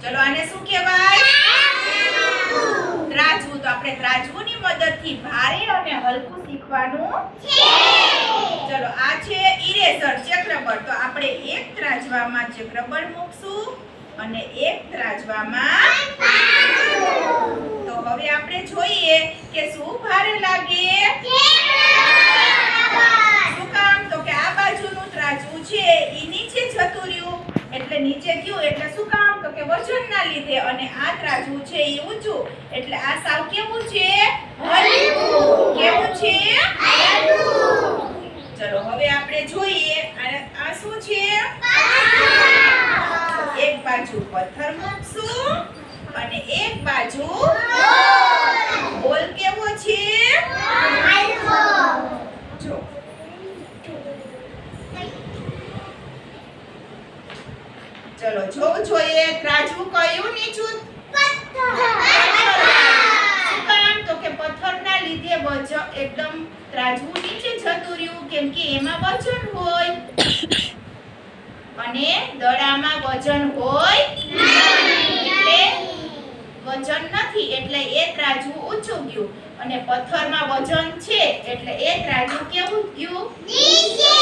ચલો આને શું કહેવાય? ત્રાજવું. તો આપણે ત્રાજવુંની મદદથી ભારે અને હલકું શીખવાનું છે. ચલો આ છે ઇરેઝર, ચેક રબર. તો આપણે એક ત્રાજવામાં ચેક રબર મૂકશું અને એક ત્રાજવામાં પાનું. તો હવે આપણે જોઈએ કે શું ભારે લાગે? શું કામ? તો કે આ બાજુનું ત્રાજવું છે ઈ નીચે જતું રહ્યું, એટલે નીચે ગયું એટલે શું કામ? તો કે વજનના લીધે. અને આ ત્રાજવું છે ઈ ઊંચું, એટલે આ સાવ કેવું છે? હલકું. કેવું છે? હલકું. ચલો હવે આપણે જોઈએ આ શું છે? એક બાજુ પથ્થર મૂકશું અને એક બાજુ બોલ. કેવો છે? હલકો. જો ચલો જોવું જોઈએ ત્રાજવું કયું નીચું? પથ્થર. તો કે પથ્થરના લીધે વજન એકદમ ત્રાજવું નીચે જતું રહ્યું, કેમ કે એમાં વજન હોય અને દડામાં વજન હોય એટલે વજન નથી, એટલે એ ત્રાજવું ઊંચું ગયું. અને પથ્થરમાં વજન છે એટલે એ ત્રાજવું કેવું ગયું? નીચે.